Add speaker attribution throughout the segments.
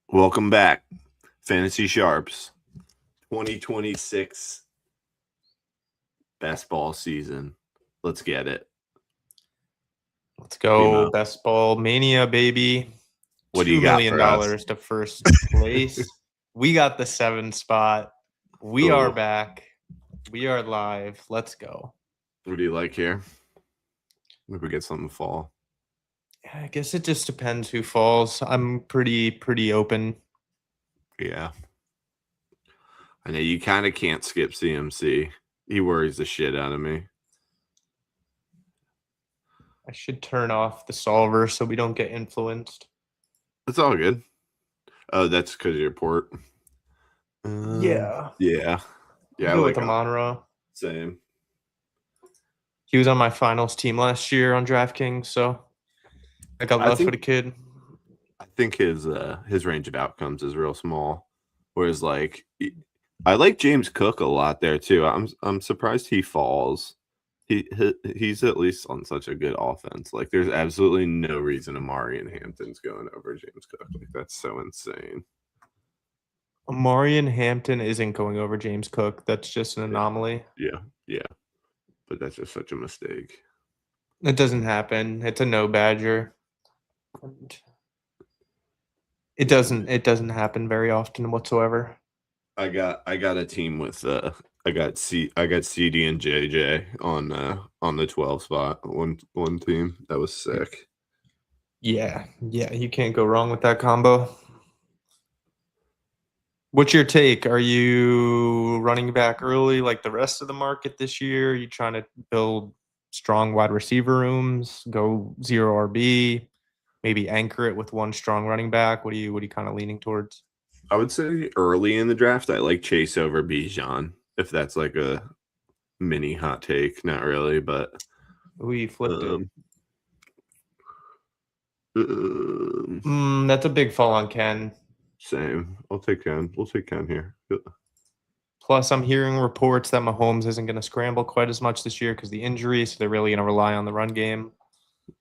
Speaker 1: Welcome back, Fantasy Sharps. 2026 best ball season. Let's get it.
Speaker 2: Let's go,
Speaker 1: Primo.
Speaker 2: Best Ball Mania, baby.
Speaker 1: What do
Speaker 2: $2
Speaker 1: you got for
Speaker 2: million
Speaker 1: us?
Speaker 2: to first place. We got the 7th spot. We are
Speaker 1: Cool.
Speaker 2: back. We are live. Let's go.
Speaker 1: What do you like here? Maybe we get something to fall.
Speaker 2: I guess it just depends who falls. I'm pretty open.
Speaker 1: Yeah. I know you kind of can't skip CMC. He worries the shit out of me.
Speaker 2: I should turn off the solver so we don't get influenced.
Speaker 1: It's all good. Oh, that's because of your port.
Speaker 2: Yeah.
Speaker 1: Yeah. Yeah. I
Speaker 2: Go
Speaker 1: like
Speaker 2: with Amonra.
Speaker 1: Same.
Speaker 2: He was on my finals team last year on DraftKings, so I got love for the kid.
Speaker 1: I think his range of outcomes is real small. Whereas I like James Cook a lot there too. I'm surprised he falls. He's at least on such a good offense. Like there's absolutely no reason Amari and Hampton's going over James Cook. Like that's so insane.
Speaker 2: Amari and Hampton isn't going over James Cook. That's just an anomaly.
Speaker 1: Yeah. But that's just such a mistake.
Speaker 2: It doesn't happen. It's a no Badger. It doesn't happen very often whatsoever.
Speaker 1: I got a team with I got CD and JJ on the 12 spot. One team. That was sick.
Speaker 2: Yeah, you can't go wrong with that combo. What's your take? Are you running back early like the rest of the market this year? Are you trying to build strong wide receiver rooms, go 0 RB, maybe anchor it with one strong running back? What are you kind of leaning towards?
Speaker 1: I would say early in the draft, I like Chase over Bijan, if that's like a mini hot take. Not really, but
Speaker 2: We flipped it. That's a big fall on Ken.
Speaker 1: Same. I'll take Ken. We'll take Ken here.
Speaker 2: Plus, I'm hearing reports that Mahomes isn't going to scramble quite as much this year because the injury, so they're really going to rely on the run game.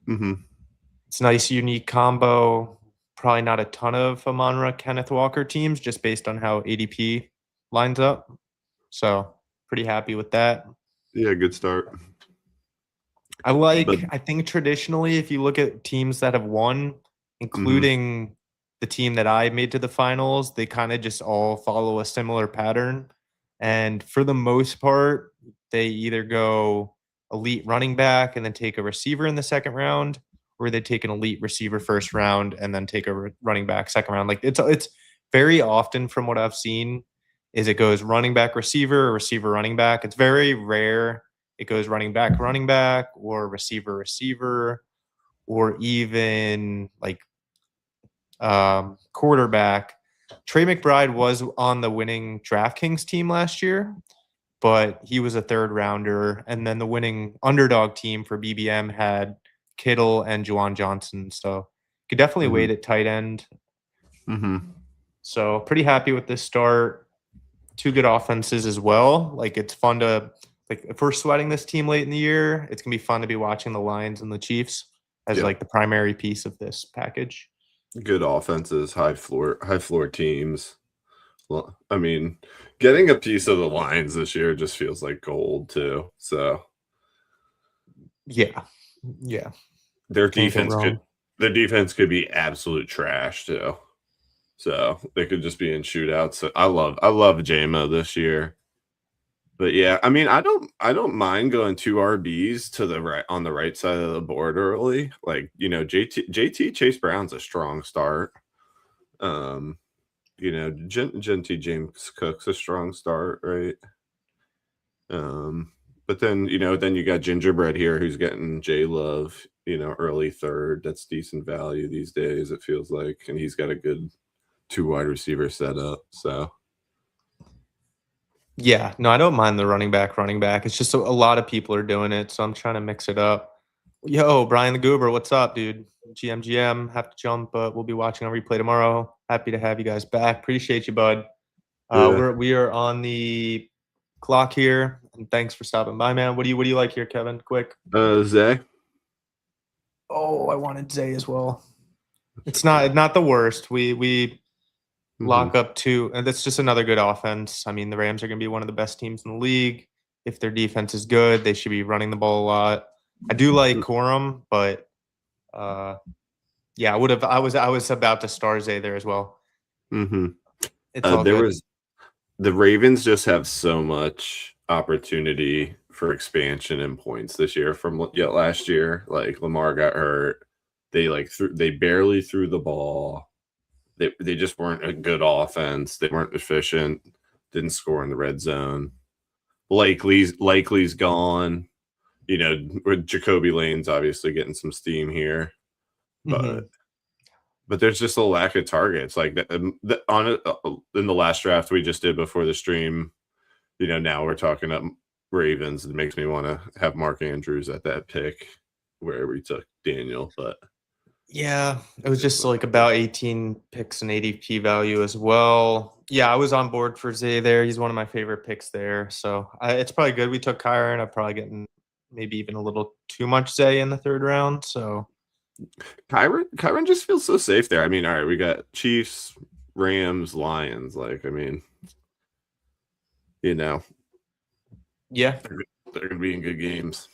Speaker 1: Mm-hmm.
Speaker 2: It's a nice, unique combo. Probably not a ton of Amonra Kenneth Walker teams just based on how ADP lines up. So pretty happy with that.
Speaker 1: Yeah, good start.
Speaker 2: I think traditionally, if you look at teams that have won, including the team that I made to the finals, they kind of just all follow a similar pattern. And for the most part, they either go elite running back and then take a receiver in the second round, or they take an elite receiver first round and then take a running back second round. Like it's very often from what I've seen is it goes running back receiver, receiver running back. It's very rare it goes running back or receiver receiver or even like quarterback. Trey McBride was on the winning DraftKings team last year, but he was a third rounder. And then the winning underdog team for BBM had Kittle and Juwan Johnson. So you could definitely wait at tight end. So pretty happy with this start. 2 good offenses as well. Like it's fun to if we're sweating this team late in the year, it's gonna be fun to be watching the Lions and the Chiefs as like the primary piece of this package.
Speaker 1: Good offenses, high floor teams. Well, I mean, getting a piece of the Lions this year just feels like gold too. So
Speaker 2: yeah.
Speaker 1: Their defense could be absolute trash too. So they could just be in shootouts. So I love JMO this year. But yeah, I mean, I don't mind going 2 RBs to the right on the right side of the board early. Like, JT Chase Brown's a strong start. Genty James Cook's a strong start, right? But then you got Gingerbread here who's getting J Love, early third. That's decent value these days, it feels like, and he's got a good 2 wide receiver setup. So
Speaker 2: yeah, no, I don't mind the running back. It's just a lot of people are doing it, so I'm trying to mix it up. Yo, Brian the Goober, what's up, dude? GM, have to jump, but we'll be watching a replay tomorrow. Happy to have you guys back. Appreciate you, bud. We are on the clock here, and thanks for stopping by, man. What do you like here, Kevin? Quick.
Speaker 1: Zay.
Speaker 2: Oh, I wanted Zay as well. It's not the worst. We lock up two, and that's just another good offense. I mean, the Rams are going to be one of the best teams in the league. If their defense is good, they should be running the ball a lot. I do like Corum, but yeah, I was about to star Zay there as well. It's all good.
Speaker 1: The Ravens just have so much opportunity for expansion and points this year from last year. Like Lamar got hurt. They barely threw the ball. They just weren't a good offense. They weren't efficient. Didn't score in the red zone. Likely's gone. You know, with Jacoby Lane's obviously getting some steam here, but there's just a lack of targets. Like in the last draft we just did before the stream, you know, now we're talking up Ravens. It makes me want to have Mark Andrews at that pick where we took Daniel, but
Speaker 2: yeah, it was just like about 18 picks and ADP value as well. Yeah, I was on board for Zay there. He's one of my favorite picks there. So it's probably good we took Kyron. I'm probably getting maybe even a little too much Zay in the third round. So
Speaker 1: Kyron just feels so safe there. I mean, all right, we got Chiefs, Rams, Lions. Like, I mean, you know,
Speaker 2: yeah,
Speaker 1: they're gonna be in good games.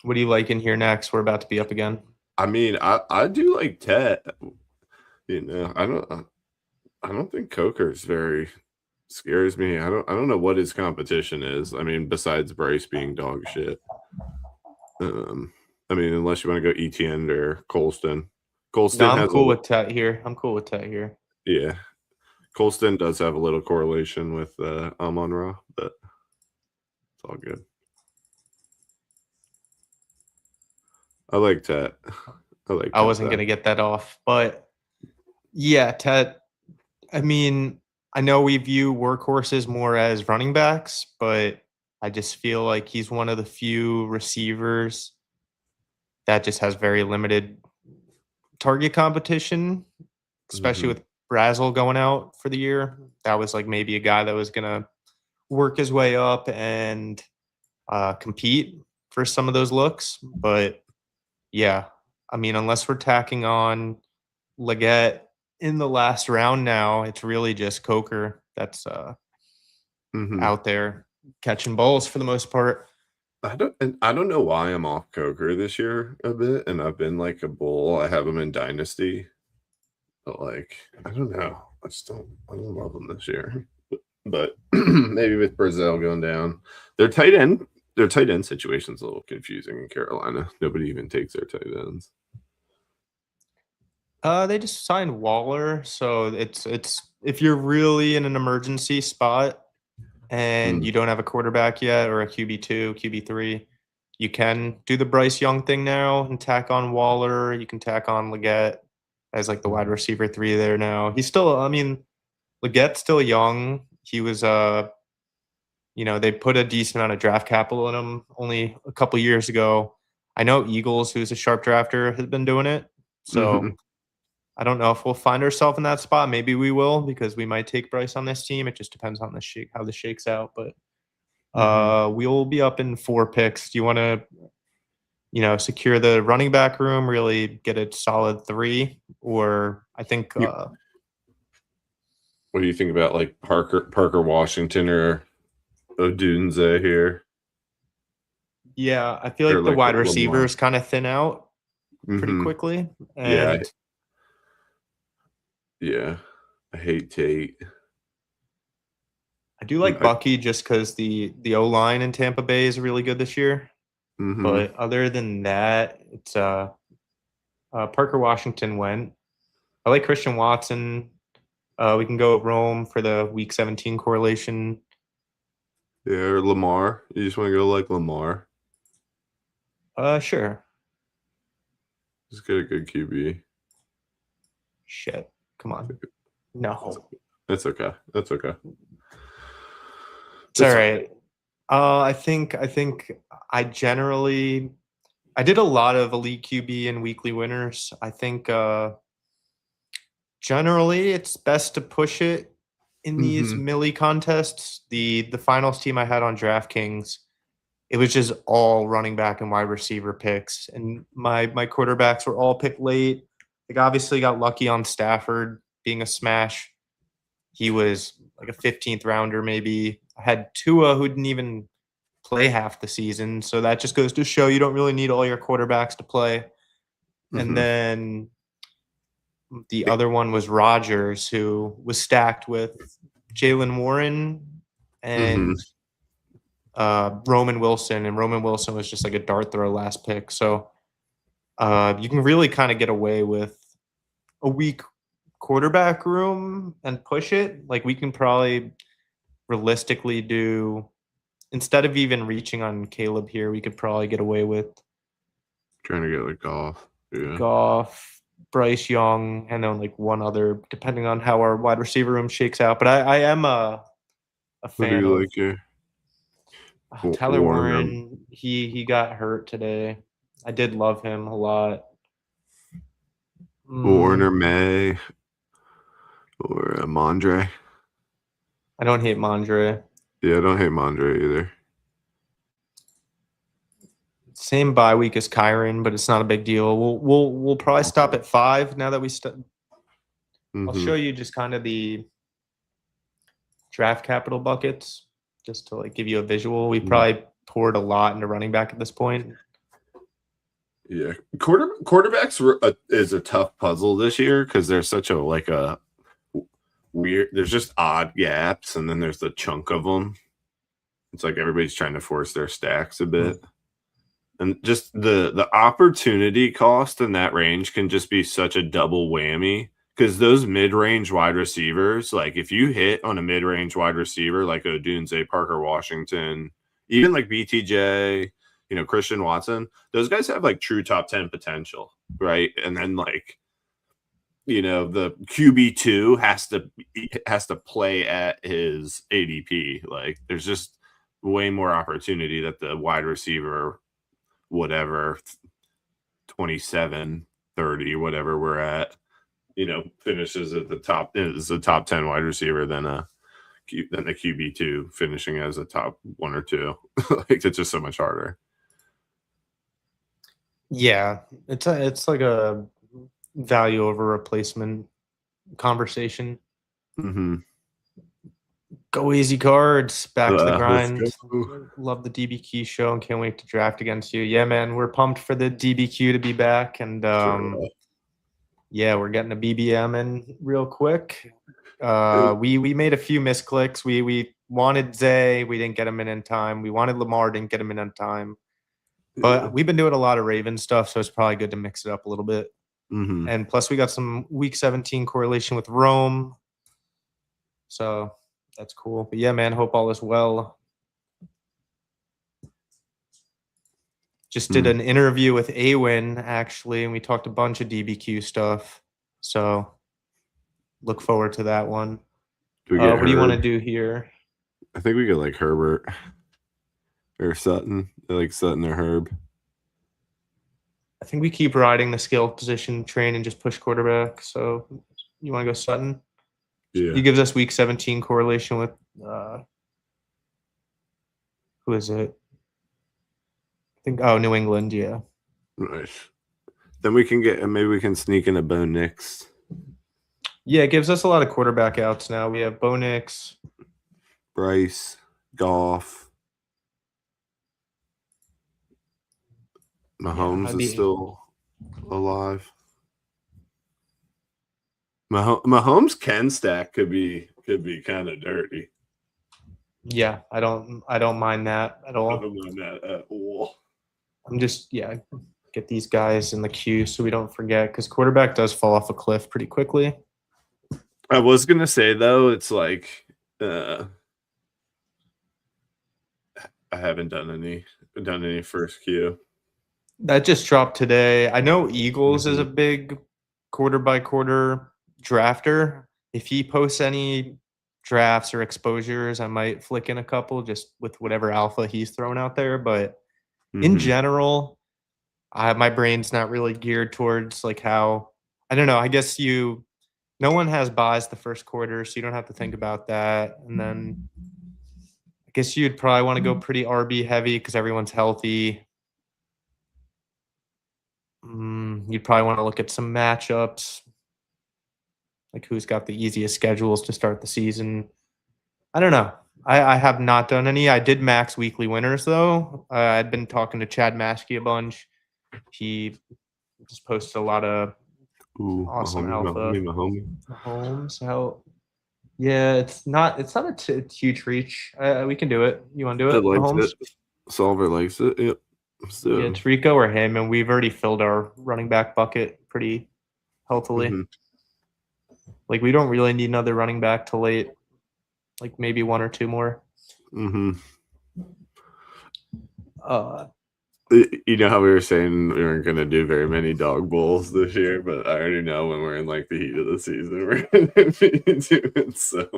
Speaker 2: What do you like in here next? We're about to be up again.
Speaker 1: I mean, I do like Tet. You know, I don't think Coker's very scares me. I don't know what his competition is. I mean, besides Bryce being dog shit. I mean, unless you want to go Etienne or Colston.
Speaker 2: No, I'm cool with Tet here.
Speaker 1: Yeah. Colston does have a little correlation with Amon-Ra, but it's all good. I like Tet.
Speaker 2: I wasn't going to get that off, but yeah, Tet. I mean, I know we view workhorses more as running backs, but I just feel like he's one of the few receivers that just has very limited target competition, especially with Brazel going out for the year. That was like maybe a guy that was going to work his way up and compete for some of those looks. But yeah, I mean, unless we're tacking on Leggett in the last round now, it's really just Coker that's out there catching balls for the most part.
Speaker 1: I don't know why I'm off Coker this year a bit, and I've been like a bull. I have him in Dynasty, but like I don't know. I don't love him this year. But maybe with Brazel going down, their tight end situation's a little confusing in Carolina. Nobody even takes their tight ends.
Speaker 2: They just signed Waller, so it's if you're really in an emergency spot and you don't have a quarterback yet or a QB2, QB3, you can do the Bryce Young thing now and tack on Waller. You can tack on Leggett as like the wide receiver 3 there now. He's still, I mean, Leggett's still young. He was, you know, they put a decent amount of draft capital in him only a couple years ago. I know Eagles, who's a sharp drafter, has been doing it. So I don't know if we'll find ourselves in that spot. Maybe we will because we might take Bryce on this team. It just depends on how this shakes out. But we will be up in 4 picks. Do you want to, you know, secure the running back room, really get a solid 3? Or I think
Speaker 1: what do you think about like Parker Washington or Odunze here?
Speaker 2: Yeah, I feel like the wide receivers kind of thin out pretty quickly. And
Speaker 1: yeah, I hate Tate.
Speaker 2: I do like Bucky just because the O-line in Tampa Bay is really good this year. But other than that, it's Parker Washington went. I like Christian Watson. We can go Rome for the Week 17 correlation.
Speaker 1: Yeah, or Lamar. You just want to go like Lamar?
Speaker 2: Sure.
Speaker 1: Just get a good QB.
Speaker 2: Shit. Come on. No.
Speaker 1: That's okay. That's okay.
Speaker 2: It's all right. I think I did a lot of elite QB and weekly winners. I think generally it's best to push it in these millie contests. The finals team I had on DraftKings, it was just all running back and wide receiver picks, and my quarterbacks were all picked late. Like obviously got lucky on Stafford being a smash. He was like a 15th rounder, maybe. I had Tua, who didn't even play half the season. So that just goes to show you don't really need all your quarterbacks to play. And then the other one was Rodgers, who was stacked with Jalen Warren and Roman Wilson. And Roman Wilson was just like a dart throw last pick. So you can really kind of get away with a weak quarterback room and push it. Like we can probably realistically do, instead of even reaching on Caleb here, we could probably get away with
Speaker 1: trying to get like
Speaker 2: Goff, Bryce Young, and then like one other, depending on how our wide receiver room shakes out. But I am a fan of
Speaker 1: like here?
Speaker 2: Tyler Warren. He got hurt today. I did love him a lot.
Speaker 1: Warner May or Mondre.
Speaker 2: I don't hate Mondre.
Speaker 1: Yeah, I don't hate Mondre either.
Speaker 2: Same bye week as Kyron, but it's not a big deal. We'll probably stop at 5 now that we I'll show you just kind of the draft capital buckets just to like give you a visual. We probably poured a lot into running back at this point.
Speaker 1: Yeah, quarterbacks is a tough puzzle this year because there's such a weird. There's just odd gaps, and then there's the chunk of them. It's like everybody's trying to force their stacks a bit, and just the opportunity cost in that range can just be such a double whammy because those mid-range wide receivers, like if you hit on a mid-range wide receiver like Odunze, Parker Washington, even like BTJ. Christian Watson, those guys have like true top 10 potential, right? And then like, the QB2 has to play at his ADP. Like there's just way more opportunity that the wide receiver, whatever, 27, 30, whatever we're at, finishes at the top, is a top 10 wide receiver than the QB2 finishing as a top 1 or 2. Like it's just so much harder.
Speaker 2: Yeah, it's like a value over replacement conversation. Go easy cards, back to the grind. Love the DBQ show and can't wait to draft against you. Yeah, man, we're pumped for the DBQ to be back, and yeah, we're getting a BBM in real quick. We made a few misclicks. We wanted Zay, we didn't get him in time. We wanted Lamar, didn't get him in time. But we've been doing a lot of Raven stuff, so it's probably good to mix it up a little bit. And plus, we got some Week 17 correlation with Rome. So that's cool. But yeah, man, hope all is well. Just did an interview with Awin, actually, and we talked a bunch of DBQ stuff. So look forward to that one. What do you want to do here?
Speaker 1: I think we get like Herbert or Sutton. I like Sutton or Herb.
Speaker 2: I think we keep riding the skill position train and just push quarterback. So you want to go Sutton?
Speaker 1: Yeah.
Speaker 2: He gives us Week 17 correlation with who is it? I think New England, yeah.
Speaker 1: Nice. Then we can maybe we can sneak in a Bo Nix.
Speaker 2: Yeah, it gives us a lot of quarterback outs now. We have Bo Nix,
Speaker 1: Bryce, Goff. Mahomes is still alive. Mahomes can stack could be kind of dirty.
Speaker 2: Yeah, I don't mind that at all.
Speaker 1: I don't mind that at all.
Speaker 2: I'm just get these guys in the queue so we don't forget because quarterback does fall off a cliff pretty quickly.
Speaker 1: I was gonna say though, it's like I haven't done any first queue.
Speaker 2: That just dropped today. I know Eagles is a big quarter by quarter drafter. If he posts any drafts or exposures, I might flick in a couple just with whatever alpha he's throwing out there. But in general, my brain's not really geared towards like how, I don't know. I guess no one has buys the first quarter, so you don't have to think about that. And then I guess you'd probably want to go pretty RB heavy because everyone's healthy. You'd probably want to look at some matchups. like who's got the easiest schedules to start the season. I don't know. I have not done any. I did max weekly winners though. I'd been talking to Chad Maskey a bunch. He just posted a lot of
Speaker 1: Ooh,
Speaker 2: awesome alpha.
Speaker 1: my homie.
Speaker 2: Mahomes, how? Yeah, it's not a huge reach. We can do it. You want to do
Speaker 1: Ed
Speaker 2: it,
Speaker 1: likes
Speaker 2: Mahomes?
Speaker 1: it. Solver likes it. Yep. So,
Speaker 2: Yeah, it's Rico or him, and we've already filled our running back bucket pretty healthily.
Speaker 1: mhm.
Speaker 2: Like we don't really need another running back till late. Like maybe one or two more.
Speaker 1: Mm-hmm.
Speaker 2: Uh,
Speaker 1: You know how we were saying we weren't going to do very many dog bowls this year, but I already know when we're in like the heat of the season, we're going to be doing so.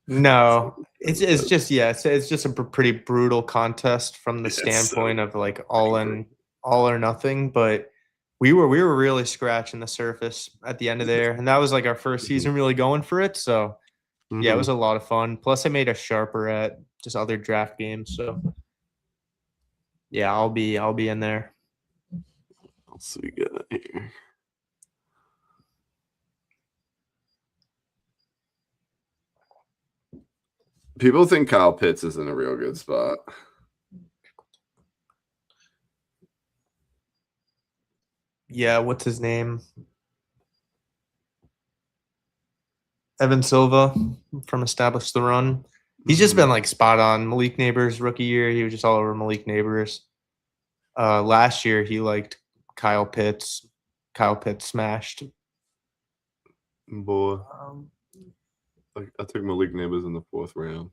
Speaker 2: no, it's just it's just a pretty brutal contest from the standpoint of like all or nothing. But we were really scratching the surface at the end of there, and that was like our first season really going for it. So yeah, it was a lot of fun. Plus, I made us sharper at just other draft games. So yeah, I'll be in there.
Speaker 1: What else we got here? People think Kyle Pitts is in a real good spot.
Speaker 2: Yeah, what's his name? Evan Silva from Establish the Run. He's just been like spot on. Malik Neighbors rookie year, he was just all over Malik Neighbors. Last year he liked Kyle Pitts. Kyle Pitts smashed.
Speaker 1: Boy, like I took Malik Neighbors in the 4th round.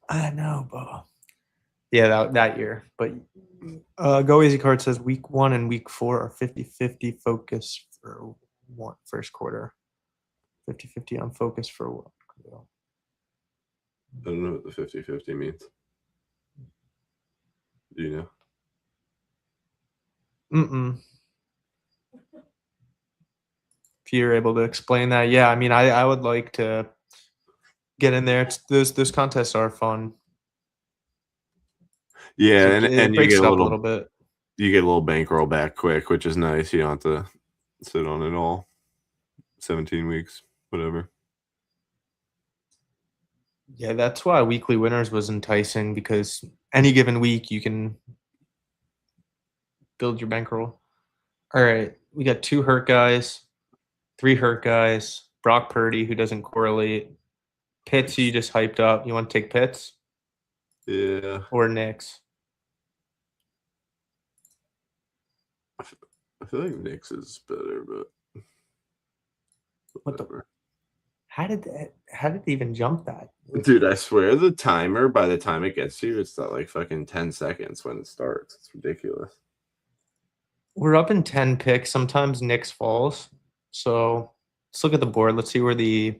Speaker 2: I know, but yeah, that year. But Go Easy Card says week 1 and week 4 are 50-50 focus for first quarter. 50-50 on focus for what?
Speaker 1: I don't know what the 50-50 means. Do you know?
Speaker 2: If you're able to explain that, yeah. I mean, I would like to get in there. Those contests are fun.
Speaker 1: Yeah,
Speaker 2: It
Speaker 1: you
Speaker 2: breaks
Speaker 1: get
Speaker 2: it up a little bit.
Speaker 1: You get a little bankroll back quick, which is nice. You don't have to sit on it all 17 weeks, whatever.
Speaker 2: Yeah, that's why weekly winners was enticing, because any given week you can build your bankroll. All right, we got 2 hurt guys, 3 hurt guys. Brock Purdy, who doesn't correlate. Pitts, you just hyped up. You want to take Pitts?
Speaker 1: Yeah.
Speaker 2: Or Knicks?
Speaker 1: I feel like Knicks is better, but
Speaker 2: whatever. How did they even jump that?
Speaker 1: Dude, I swear the timer, by the time it gets to you, it's not like fucking 10 seconds when it starts. It's ridiculous.
Speaker 2: We're up in 10 picks. Sometimes Knicks falls. So let's look at the board. Let's see where the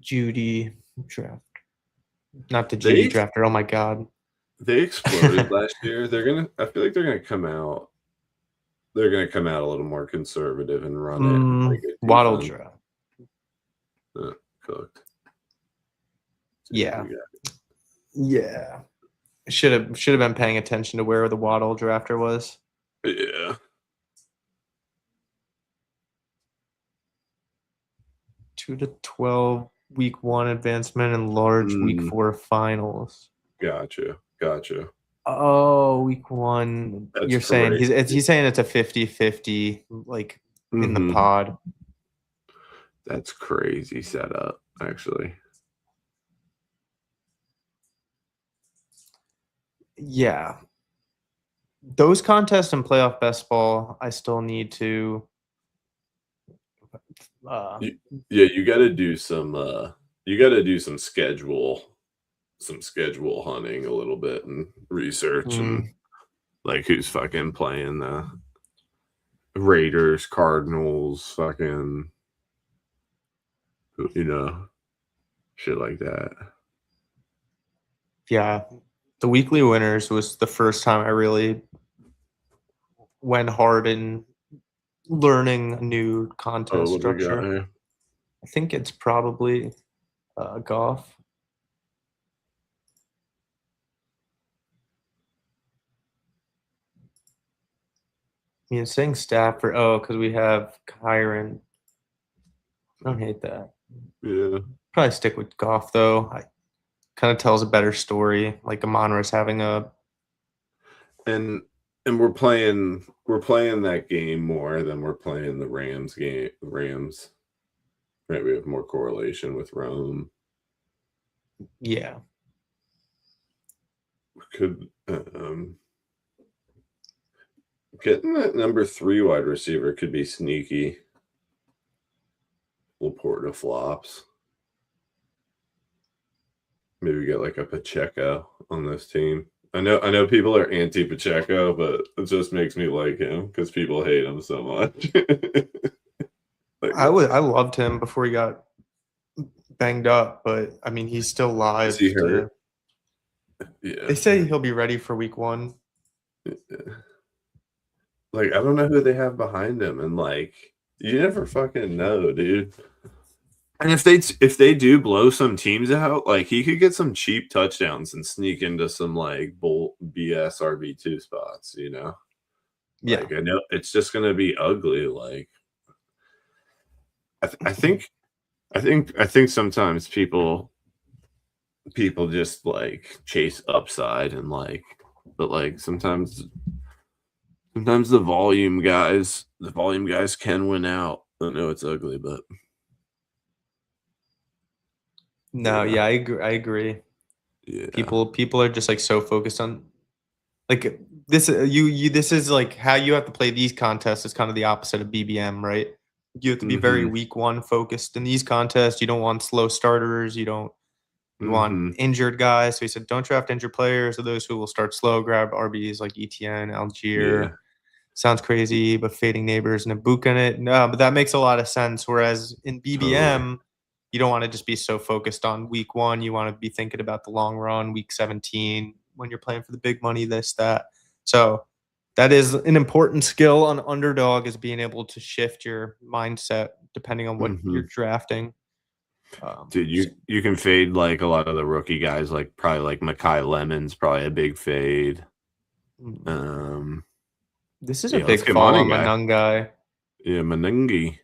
Speaker 2: Judy draft. Not the Judy drafter. Oh my god.
Speaker 1: They exploded last year. I feel like they're gonna come out. They're gonna come out a little more conservative and run it.
Speaker 2: Waddle draft.
Speaker 1: Cooked.
Speaker 2: Yeah. Yeah. Should have been paying attention to where the Waddle drafter was.
Speaker 1: Yeah.
Speaker 2: 2 to 12 week 1 advancement and large week 4 finals.
Speaker 1: Gotcha.
Speaker 2: Oh, week 1.
Speaker 1: That's
Speaker 2: You're saying
Speaker 1: crazy.
Speaker 2: he's saying it's a 50-50 like in the pod.
Speaker 1: That's crazy setup, actually.
Speaker 2: Yeah. Those contests and playoff best ball, I still need to
Speaker 1: you got to do some schedule hunting a little bit and research and like who's fucking playing the Raiders, Cardinals, fucking shit like that.
Speaker 2: Yeah. The weekly winners was the first time I really went hard in learning a new contest structure. I think it's probably golf. mean, saying Stafford. Oh, because we have Kyron. I don't hate that.
Speaker 1: Yeah.
Speaker 2: Probably stick with Goff though. I kind of tells a better story. Like Amon-Ra's having a
Speaker 1: And we're playing that game more than we're playing the Rams game. Rams. Right, we have more correlation with Rome.
Speaker 2: yeah.
Speaker 1: Could getting that number 3 wide receiver could be sneaky. Laporta flops. Maybe get like a Pacheco on this team. I know people are anti Pacheco, but it just makes me like him because people hate him so much. Like,
Speaker 2: I loved him before he got banged up, but I mean he's still live.
Speaker 1: is he hurt? Yeah.
Speaker 2: They say he'll be ready for week 1.
Speaker 1: Like, I don't know who they have behind him, and like you never fucking know, dude. And if they do blow some teams out, like he could get some cheap touchdowns and sneak into some like bull BS RB2 spots, you know?
Speaker 2: Yeah.
Speaker 1: Like I know it's just gonna be ugly. Like I think sometimes people just like chase upside and like, but like sometimes the volume guys can win out. I know it's ugly, but
Speaker 2: No, yeah, I agree.
Speaker 1: yeah.
Speaker 2: People are just like so focused on like this this is like how you have to play these contests is kind of the opposite of BBM, right? You have to be very week 1 focused in these contests. You don't want slow starters, you want injured guys. So he said don't draft injured players or those who will start slow, grab RBs like ETN, Algier.
Speaker 1: Yeah.
Speaker 2: Sounds crazy, but fading neighbors and a book in it. No, but that makes a lot of sense. Whereas in BBM, you don't want to just be so focused on week 1. You want to be thinking about the long run, week 17, when you're playing for the big money, this, that. So that is an important skill on Underdog is being able to shift your mindset depending on what you're drafting.
Speaker 1: Dude, you can fade like a lot of the rookie guys, like probably like Makai Lemon's probably a big fade.
Speaker 2: This is a big fall on Manungai.
Speaker 1: Yeah, Manungi.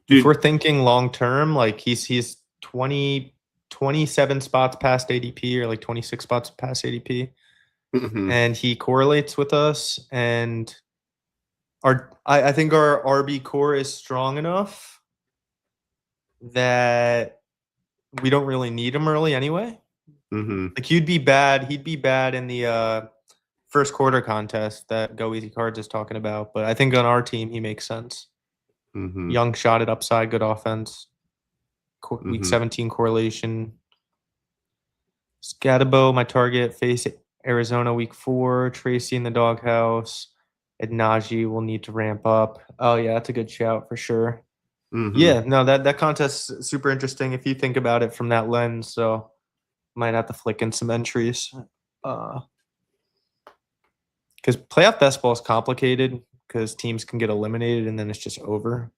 Speaker 2: Dude, if we're thinking long term, like he's 27 spots past ADP or like 26 spots past ADP. And he correlates with us. And I think our RB core is strong enough that we don't really need him early anyway. Like he'd be bad in the first quarter contest that Go Easy Cards is talking about. But I think on our team, he makes sense. Young shot at upside, good offense. Week 17 correlation. Scatabo, my target, face Arizona week 4. Tracy in the doghouse. And Najee will need to ramp up. Oh, yeah, that's a good shout for sure. Yeah, no, that contest is super interesting if you think about it from that lens. So might have to flick in some entries. Because playoff best ball is complicated because teams can get eliminated and then it's just over.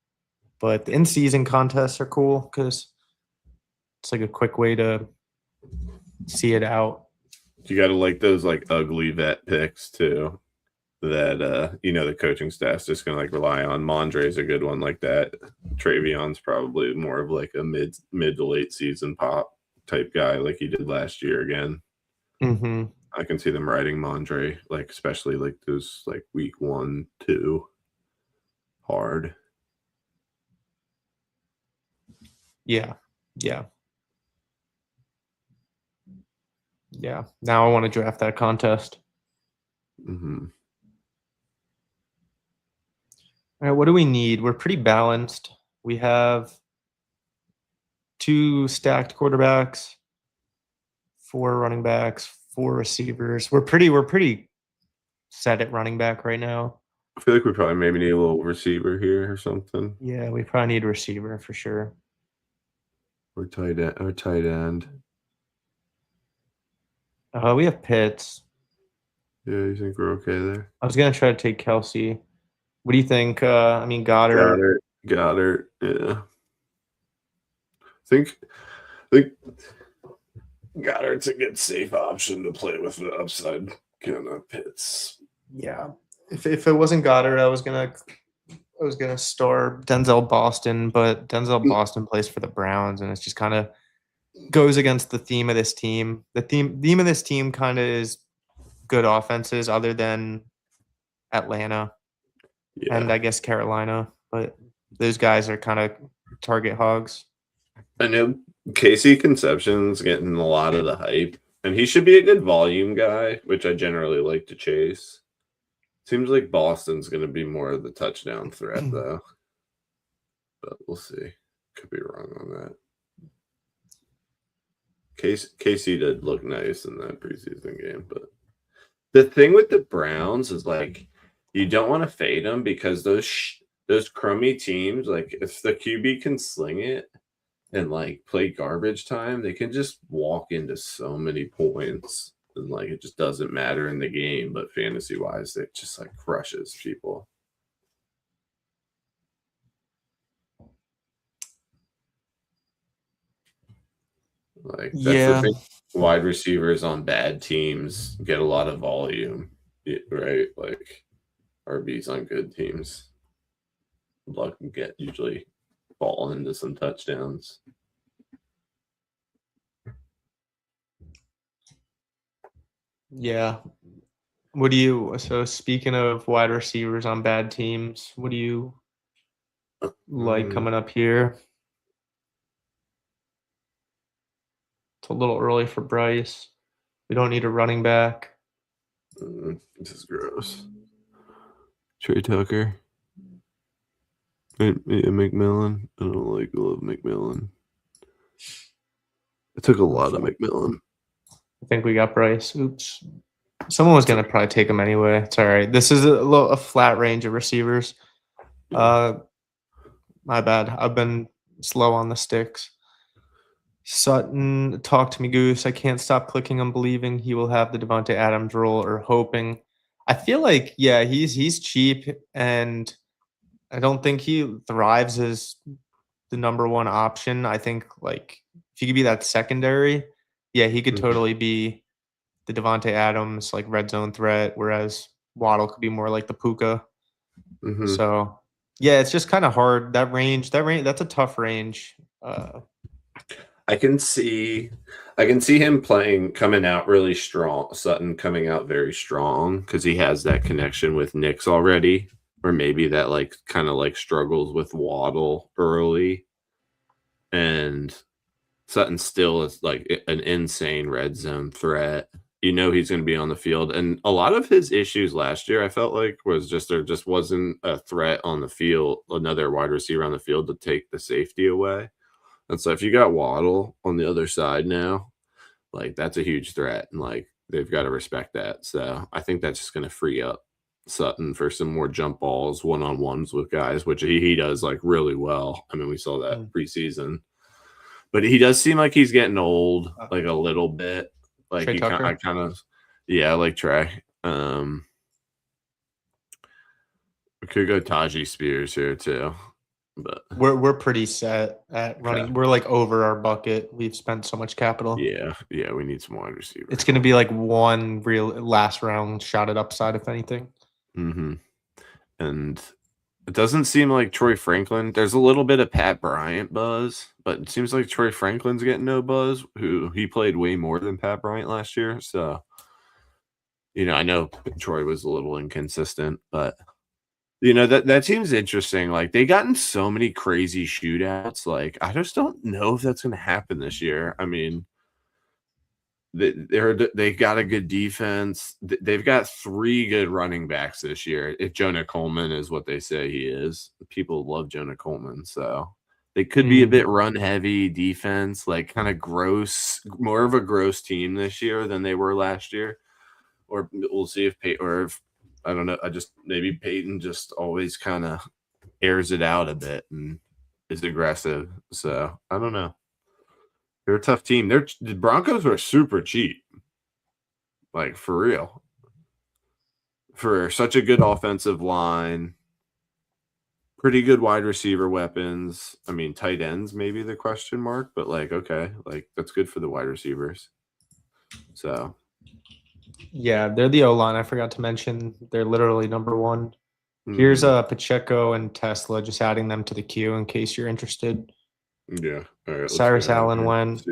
Speaker 2: But the in-season contests are cool because it's like a quick way to see it out.
Speaker 1: You got to like those like ugly vet picks too. That the coaching staff's just gonna like rely on. Mondre's a good one like that. Travion's probably more of like a mid to late season pop type guy, like he did last year again. I can see them riding Mondre, like especially like those like week 1, 2 hard.
Speaker 2: Yeah. Now I want to draft that contest. All right, what do we need? We're pretty balanced. We have 2 stacked quarterbacks, 4 running backs, 4 receivers. We're pretty set at running back right now.
Speaker 1: I feel like we probably maybe need a little receiver here or something.
Speaker 2: Yeah, we probably need a receiver for sure.
Speaker 1: Or tight end.
Speaker 2: We have Pitts.
Speaker 1: Yeah, you think we're okay there?
Speaker 2: I was gonna try to take Kelsey. What do you think? I mean, Goddard.
Speaker 1: Goddard. Yeah. I think Goddard's a good safe option to play with the upside kind of Pitts.
Speaker 2: Yeah. if it wasn't Goddard, I was gonna star Denzel Boston, but Denzel Boston plays for the Browns, and it's just kind of goes against the theme of this team. The theme of this team kind of is good offenses, other than Atlanta and
Speaker 1: Yeah.
Speaker 2: I guess Carolina, but those guys are kind of target hogs.
Speaker 1: I know Casey Conception's getting a lot of the hype, and he should be a good volume guy, which I generally like to chase. Seems like Boston's going to be more of the touchdown threat, though. But we'll see. Could be wrong on that. Casey did look nice in that preseason game, but the thing with the Browns is like you don't want to fade them because those crummy teams, like if the QB can sling it and like play garbage time, they can just walk into so many points, and like it just doesn't matter in the game. But fantasy wise, it just like crushes people. Like that's the
Speaker 2: Yeah,
Speaker 1: thing. Wide receivers on bad teams get a lot of volume, right? Like RBs on good teams, luck can get usually fall into some touchdowns.
Speaker 2: yeah. So speaking of wide receivers on bad teams, what do you like
Speaker 1: Mm,
Speaker 2: coming up here? It's a little early for Bryce. We don't need a running back.
Speaker 1: this is gross. Trey Tucker. McMillan. I don't love McMillan. I took a lot of McMillan.
Speaker 2: I think we got Bryce. Oops. Someone was gonna probably take him anyway. It's all right. This is a flat range of receivers.
Speaker 1: Yeah.
Speaker 2: My bad. I've been slow on the sticks. Sutton, talk to me, Goose. I can't stop clicking on believing he will have the Devonte Adams role or hoping. I feel like, yeah, he's cheap, and I don't think he thrives as the number one option. I think like if he could be that secondary, yeah, he could
Speaker 1: Mhm.
Speaker 2: totally be the Devonte Adams like red zone threat, whereas Waddle could be more like the Puka.
Speaker 1: Mhm.
Speaker 2: So yeah, it's just kind of hard. That's a tough range.
Speaker 1: I can see him coming out really strong. Sutton coming out very strong because he has that connection with Knicks already, or maybe that like kind of like struggles with Waddle early, and Sutton still is like an insane red zone threat. You know he's going to be on the field, and a lot of his issues last year, I felt like, was just there just wasn't a threat on the field, another wide receiver on the field to take the safety away. And so if you got Waddle on the other side now, like that's a huge threat, and like they've got to respect that. So I think that's just going to free up Sutton for some more jump balls, one on ones with guys, which he does like really well. I mean, we saw that
Speaker 2: Mm.
Speaker 1: preseason, but he does seem like he's getting old,
Speaker 2: Uh,
Speaker 1: like a little bit. Like
Speaker 2: Trey
Speaker 1: I
Speaker 2: Tucker.
Speaker 1: kind of, yeah, I like Trey. We could go Tajee Spears here too, but
Speaker 2: We're pretty set at
Speaker 1: okay.
Speaker 2: running. We're like over our bucket. We've spent so much capital.
Speaker 1: Yeah, we need some wide
Speaker 2: It's
Speaker 1: receiver.
Speaker 2: gonna be like one real last round shot at upside, if anything.
Speaker 1: Mm-hmm. And it doesn't seem like Troy Franklin. There's a little bit of Pat Bryant buzz, but it seems like Troy Franklin's getting no buzz. Who he played way more than Pat Bryant last year. So, I know Troy was a little inconsistent, but that team's interesting. Like they got in so many crazy shootouts. Like I just don't know if that's going to happen this year. I mean, they got a good defense. They've got 3 good running backs this year. If Jonah Coleman is what they say he is, people love Jonah Coleman. So they could be a
Speaker 2: Mm.
Speaker 1: bit run heavy defense, like kind of gross, more of a gross team this year than they were last year. Or we'll see if I don't know. I just maybe Peyton just always kind of airs it out a bit and is aggressive. So I don't know. They're a tough team. The Broncos are super cheap. Like for real. For such a good offensive line, pretty good wide receiver weapons. I mean, tight ends maybe the question mark, but like okay, like that's good for the wide receivers. So
Speaker 2: Yeah, they're the O-line. I forgot to mention they're literally number one. Here's
Speaker 1: Mhm.
Speaker 2: Pacheco and Tesla, just adding them to the queue in case you're interested.
Speaker 1: Yeah. All right. Let's
Speaker 2: Cyrus
Speaker 1: get out of
Speaker 2: Allen
Speaker 1: here.
Speaker 2: went.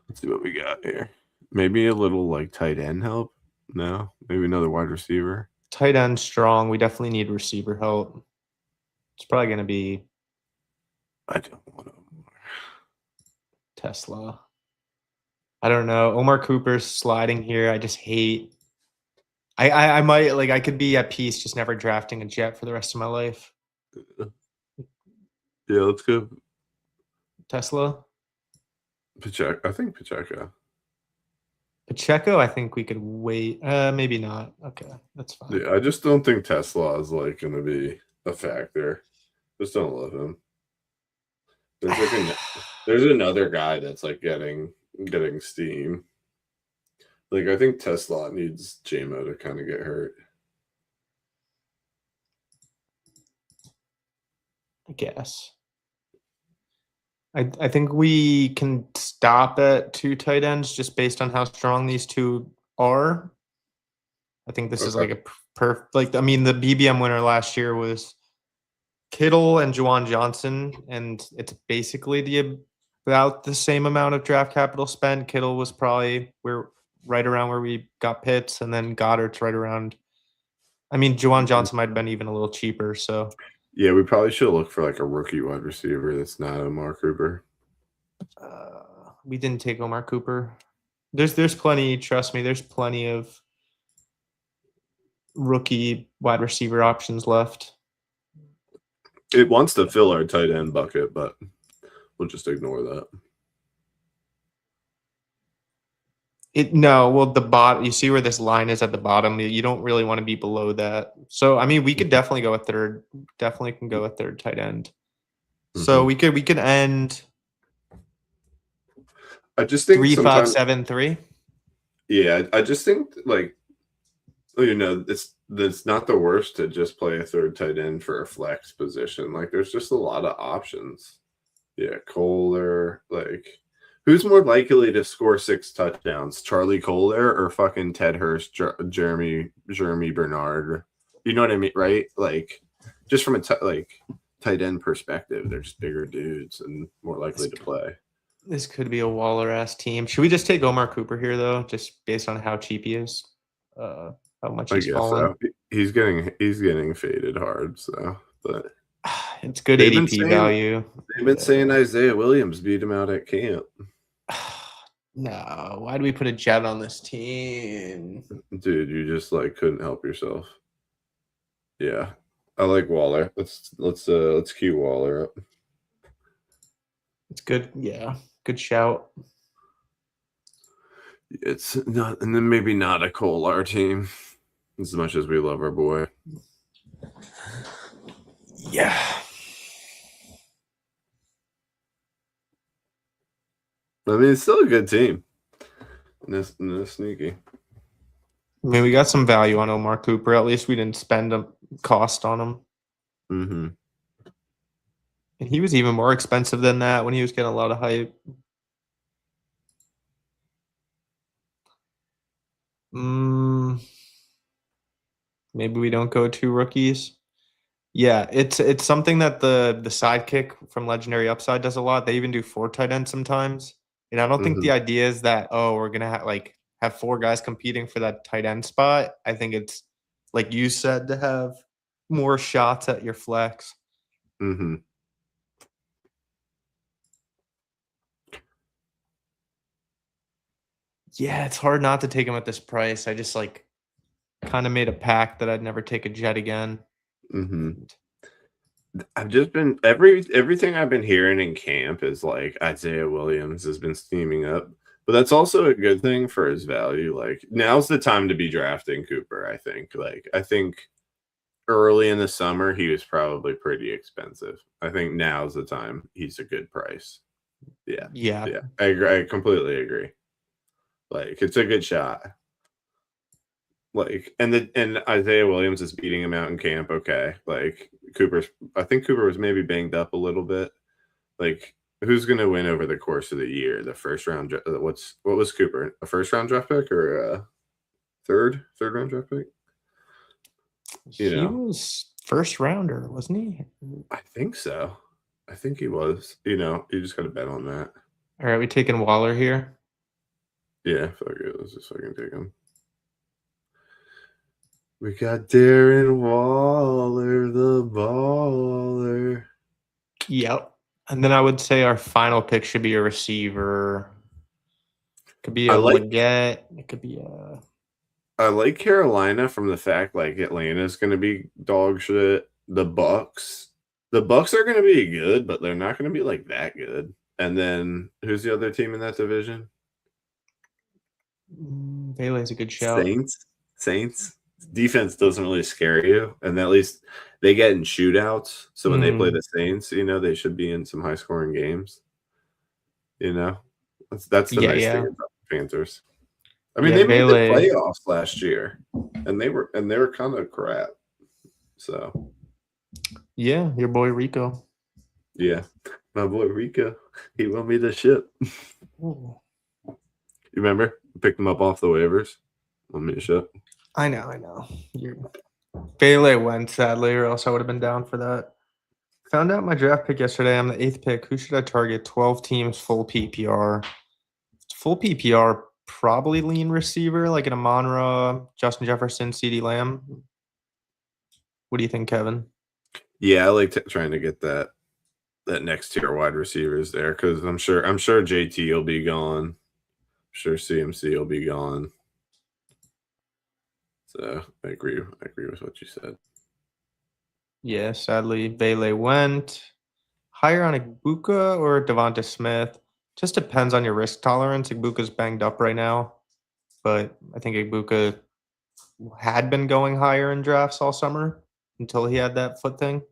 Speaker 1: Let's see what we got here. Maybe a little like tight end help. No, maybe another wide receiver.
Speaker 2: Tight end strong. We definitely need receiver help. It's probably going to be
Speaker 1: I don't want to.
Speaker 2: Tesla. I don't know. Omar Cooper's sliding here. I just hate. I might like I could be at peace just never drafting a Jet for the rest of my life.
Speaker 1: Yeah, let's go
Speaker 2: Tesla.
Speaker 1: Pacheco. I think Pacheco.
Speaker 2: Pacheco, I think we could wait. Maybe not. Okay, that's fine.
Speaker 1: Yeah, I just don't think Tesla is like going to be a factor. Just don't love him. There's like there's another guy that's like getting steam. Like I think Tesla needs JMO to kind of get hurt.
Speaker 2: I guess. I think we can stop at 2 tight ends just based on how strong these two are. I think this is
Speaker 1: Okay.
Speaker 2: like a perfect. Like I mean, the BBM winner last year was Kittle and Juwan Johnson, and it's basically about the same amount of draft capital spent. Kittle was probably right around where we got Pitts, and then Goddard's right around. I mean, Juwan Johnson might have been even a little cheaper. So
Speaker 1: Yeah, we probably should look for like a rookie wide receiver that's not Omar Cooper.
Speaker 2: we didn't take Omar Cooper. There's plenty. Trust me, there's plenty of rookie wide receiver options left.
Speaker 1: It wants to fill our tight end bucket, but we'll just ignore that.
Speaker 2: Well, the bot. You see where this line is at the bottom. You don't really want to be below that. So I mean, we could definitely go a third. Definitely can go a third tight end. So we could end.
Speaker 1: I just think
Speaker 2: 3, 5,
Speaker 1: sometimes
Speaker 2: 7, 3.
Speaker 1: Yeah, I just think like it's not the worst to just play a third tight end for a flex position. Like there's just a lot of options. Yeah, Kohler, like who's more likely to score 6 touchdowns, Charlie Kohler or fucking Ted Hurst, Jeremy Bernard? You know what I mean, right? Like just from a tight end perspective, they're just bigger dudes and more likely to play.
Speaker 2: This could be a Waller ass team. Should we just take Omar Cooper here though, just based on how cheap he is? How much he's fallen.
Speaker 1: So. He's getting faded hard, so but
Speaker 2: it's good ADP value.
Speaker 1: They've been saying Isaiah Williams beat him out at camp.
Speaker 2: No, why do we put a Jet on this team?
Speaker 1: Dude, you just like couldn't help yourself. Yeah. I like Waller. Let's cue Waller up.
Speaker 2: It's good. Yeah. Good shout.
Speaker 1: It's not, and then maybe not a Kohler team as much as we love our boy.
Speaker 2: Yeah.
Speaker 1: I mean, it's still a good team. And it's sneaky.
Speaker 2: I mean, we got some value on Omar Cooper. At least we didn't spend a cost on him.
Speaker 1: Mm-hmm.
Speaker 2: And he was even more expensive than that when he was getting a lot of hype. Maybe we don't go 2 rookies. Yeah, it's something that the sidekick from Legendary Upside does a lot. They even do 4 tight ends sometimes. And I don't think the idea is that we're gonna have 4 guys competing for that tight end spot. I think it's like you said to have more shots at your flex.
Speaker 1: Mm-hmm.
Speaker 2: Yeah, it's hard not to take him at this price. I just kind of made a pact that I'd never take a Jet again.
Speaker 1: Mm-hmm. I've just been everything I've been hearing in camp is like Isaiah Williams has been steaming up, but that's also a good thing for his value. Like now's the time to be drafting Cooper. I think early in the summer he was probably pretty expensive. I think now's the time he's a good price. Yeah. I agree. I completely agree. Like it's a good shot. Like and Isaiah Williams is beating him out in camp. Okay, like I think Cooper was maybe banged up a little bit. Like who's gonna win over the course of the year? The first round. What was Cooper? A first round draft pick or? third round draft pick.
Speaker 2: He was first rounder, wasn't he?
Speaker 1: I think so. I think he was. You just got to bet on that.
Speaker 2: All right, we taking Waller here.
Speaker 1: Yeah, fuck it. Let's just fucking take him. We got Darren Waller, the baller.
Speaker 2: Yep. And then I would say our final pick should be a receiver. Could be a Leggett. It could be a.
Speaker 1: I like Carolina from the fact like Atlanta's going to be dog shit. The Bucks are going to be good, but they're not going to be like that good. And then who's the other team in that division?
Speaker 2: Bailey's a good shout.
Speaker 1: Saints. Defense doesn't really scare you, and at least they get in shootouts. So when they play the Saints, they should be in some high scoring games. That's the nice thing about the Panthers. I mean, they made the playoffs last year, and they were kind of crap. So,
Speaker 2: yeah, your boy Rico.
Speaker 1: Yeah, my boy Rico. He won me the ship. You remember? Picked him up off the waivers. Won me a ship.
Speaker 2: I know. Bailey went, sadly, or else I would have been down for that. Found out my draft pick yesterday. I'm the 8th pick. Who should I target? 12 teams, full PPR. Full PPR, probably lean receiver, like an Amon-Ra, Justin Jefferson, CeeDee Lamb. What do you think, Kevin?
Speaker 1: Yeah, I like trying to get that next tier wide receivers there because I'm sure JT will be gone. I'm sure CMC will be gone. So I agree with what you said.
Speaker 2: Yeah, sadly, Bailey went. Higher on Igbuka or Devonta Smith? Just depends on your risk tolerance. Igbuka's banged up right now, but I think Igbuka had been going higher in drafts all summer until he had that foot thing.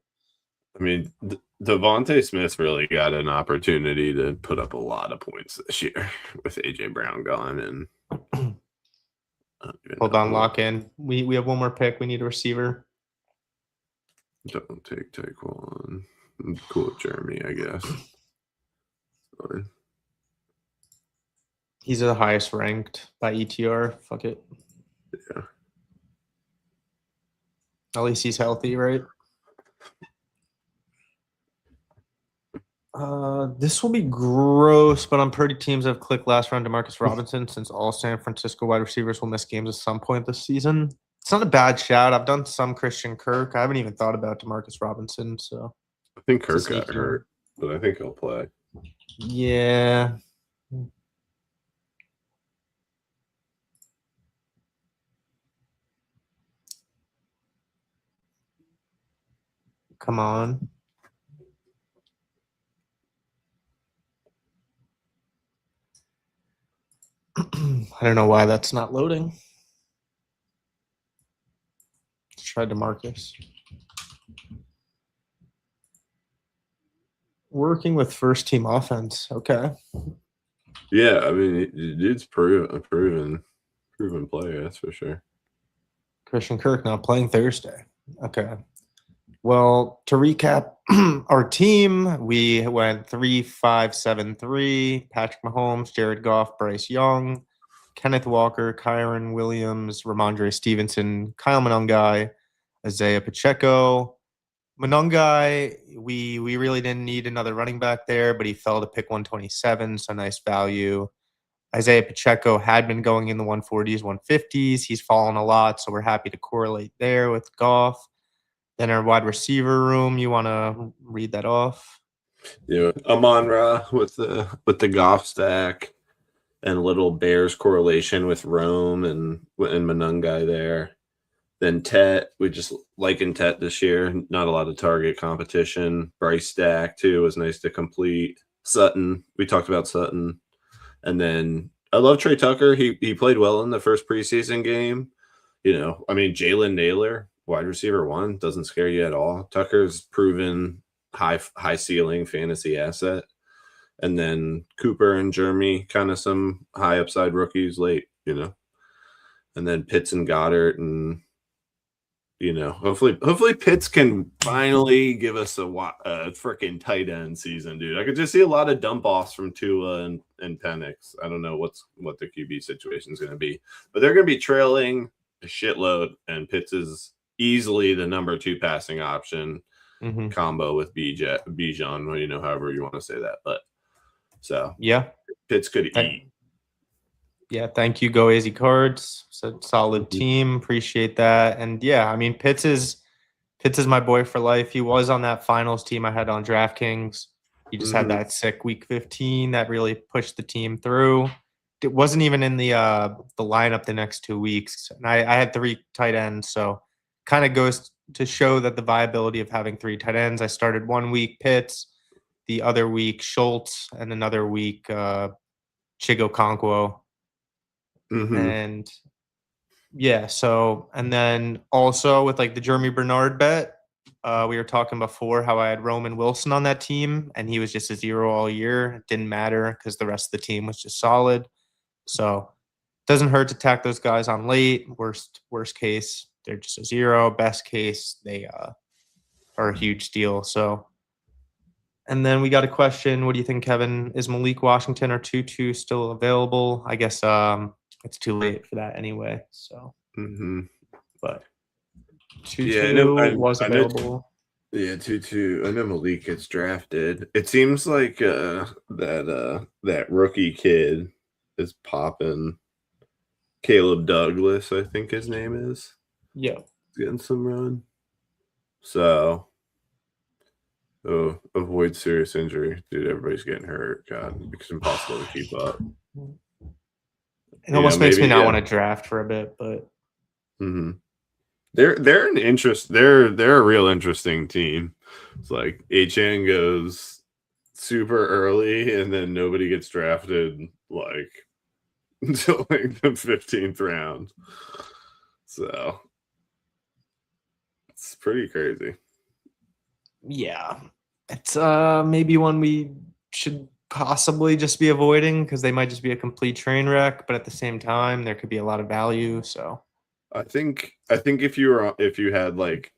Speaker 1: I mean, Devonta Smith really got an opportunity to put up a lot of points this year with AJ Brown gone and.
Speaker 2: Hold on, lock in. We have one more pick. We need a receiver.
Speaker 1: Don't take one. Cool with Jeremy, I guess. Fine.
Speaker 2: He's the highest ranked by ETR. Fuck it.
Speaker 1: Yeah.
Speaker 2: At least he's healthy, right? This will be gross, but I'm pretty teams have clicked last round Demarcus Robinson since all San Francisco wide receivers will miss games at some point this season. It's not a bad shout. I've done some Christian Kirk. I haven't even thought about Demarcus Robinson. So
Speaker 1: I think Kirk got hurt, but I think he'll play.
Speaker 2: Yeah. Come on. I don't know why that's not loading. Let's try DeMarcus. Working with first team offense. Okay.
Speaker 1: Yeah, I mean, dude's a proven player, that's for sure.
Speaker 2: Christian Kirk not playing Thursday. Okay. Well, to recap our team, we went 3-5-7-3. Patrick Mahomes, Jared Goff, Bryce Young, Kenneth Walker, Kyron Williams, Ramondre Stevenson, Kyle Monangai, Isaiah Pacheco. Monangai, we really didn't need another running back there, but he fell to pick 127, so nice value. Isaiah Pacheco had been going in the 140s, 150s. He's fallen a lot, so we're happy to correlate there with Goff. Then our wide receiver room, you want to read that off?
Speaker 1: Yeah, Amon-Ra with the Goff stack and a little Bears correlation with Rome and Monangai there. Then Tet, we just liking Tet this year. Not a lot of target competition. Bryce stack too was nice to complete. Sutton, we talked about Sutton. And then I love Trey Tucker. He played well in the first preseason game. I mean, Jalen Naylor, wide receiver 1, doesn't scare you at all. Tucker's proven high ceiling fantasy asset. And then Cooper and Jeremy, kind of some high upside rookies late, And then Pitts and Goddard and, hopefully Pitts can finally give us a freaking tight end season, dude. I could just see a lot of dump offs from Tua and Penix. I don't know what the QB situation is going to be, but they're going to be trailing a shitload, and Pitts is easily the number 2 passing option combo with Bijan, however you want to say that. But so
Speaker 2: yeah,
Speaker 1: Pitts could eat.
Speaker 2: Yeah, thank you, Go Easy Cards. It's a solid team. Appreciate that. And yeah, I mean, Pitts is my boy for life. He was on that finals team I had on DraftKings. He just had that sick week 15 that really pushed the team through. It wasn't even in the lineup the next 2 weeks. And I had 3 tight ends, so kind of goes to show that the viability of having 3 tight ends. I started 1 week Pitts, the other week Schultz, and another week Chigo Okonkwo. And yeah, so and then also with like the Jeremy Bernard bet, we were talking before how I had Roman Wilson on that team and he was just a 0 all year. It didn't matter because the rest of the team was just solid. So it doesn't hurt to tack those guys on late. Worst case, they're just a 0. Best case, they are a huge steal. So and then we got a question. What do you think, Kevin? Is Malik Washington or Tutu still available? I guess it's too late for that anyway. So, but Tutu was available.
Speaker 1: Tutu. I know Malik gets drafted. It seems like that rookie kid is popping. Caleb Douglas, I think his name is.
Speaker 2: Yeah,
Speaker 1: getting some run. So, avoid serious injury, dude. Everybody's getting hurt. God, it's impossible to keep up.
Speaker 2: It almost makes me not want to draft for a bit, but
Speaker 1: they're an interest. They're a real interesting team. It's like HN goes super early, and then nobody gets drafted like until like the 15th round. So it's pretty crazy.
Speaker 2: Yeah, it's maybe one we should possibly just be avoiding because they might just be a complete train wreck, but at the same time there could be a lot of value. So
Speaker 1: I think if you had like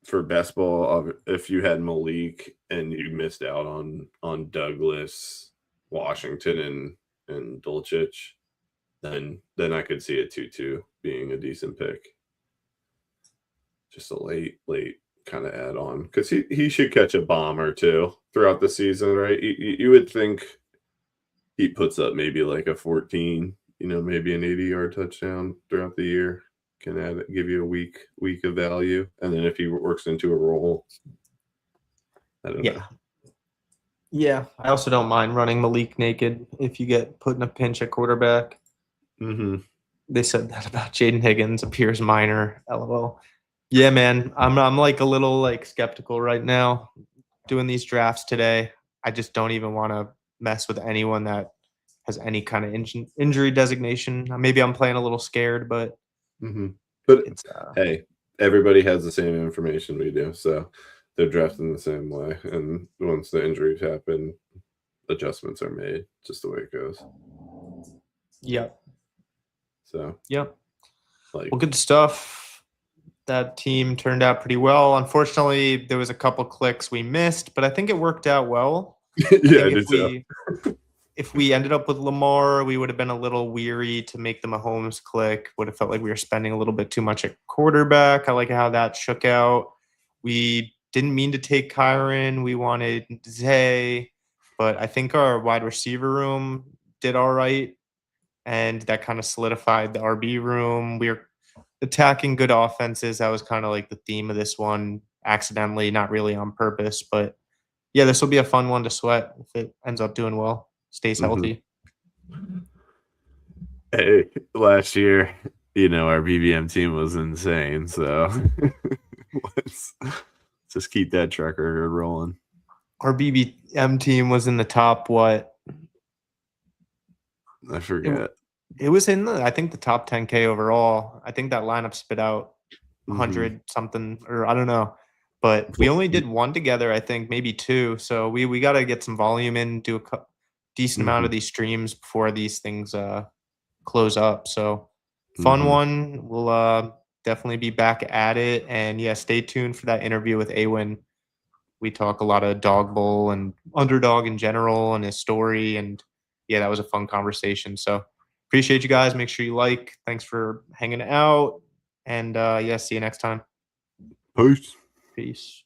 Speaker 1: for best ball, if you had Malik and you missed out on Douglas, Washington, and Dulcich, then I could see a 2-2 being a decent pick. Just a late kind of add on because he should catch a bomb or two throughout the season, right? You would think he puts up maybe like a 14, maybe an 80-yard touchdown throughout the year. Can give you a week of value, and then if he works into a role, I don't know.
Speaker 2: Yeah, I also don't mind running Malik naked if you get put in a pinch at quarterback. They said that about Jaden Higgins, appears minor. LOL. Yeah, man, I'm like a little like skeptical right now doing these drafts today. I just don't even want to mess with anyone that has any kind of injury designation. Maybe I'm playing a little scared, but
Speaker 1: it's hey, everybody has the same information we do, so they're drafting the same way. And once the injuries happen, adjustments are made. Just the way it goes.
Speaker 2: Yep.
Speaker 1: So
Speaker 2: yep. Well, good stuff. That team turned out pretty well. Unfortunately, there was a couple clicks we missed, but I think it worked out well.
Speaker 1: Yeah, I did too.
Speaker 2: If we ended up with Lamar, we would have been a little weary to make the Mahomes click. Would have felt like we were spending a little bit too much at quarterback. I like how that shook out. We didn't mean to take Kyron. We wanted Zay, but I think our wide receiver room did all right, and that kind of solidified the RB room. We were attacking good offenses. That was kind of like the theme of this one, accidentally, not really on purpose. But yeah, this will be a fun one to sweat if it ends up doing well, stays healthy.
Speaker 1: Hey, last year, our BBM team was insane. So let's just keep that track record rolling.
Speaker 2: Our BBM team was in the top, what?
Speaker 1: I forget.
Speaker 2: It was in I think the top 10K overall. I think that lineup spit out 100 something, or I don't know. But we only did one together, I think, maybe 2. So we got to get some volume in, do a decent amount of these streams before these things close up. So fun one. We'll definitely be back at it. And yeah, stay tuned for that interview with Awen. We talk a lot of Dawg Bowl and Underdog in general and his story. And yeah, that was a fun conversation. So appreciate you guys. Make sure you like. Thanks for hanging out. And yeah, see you next time.
Speaker 1: Peace.
Speaker 2: Peace.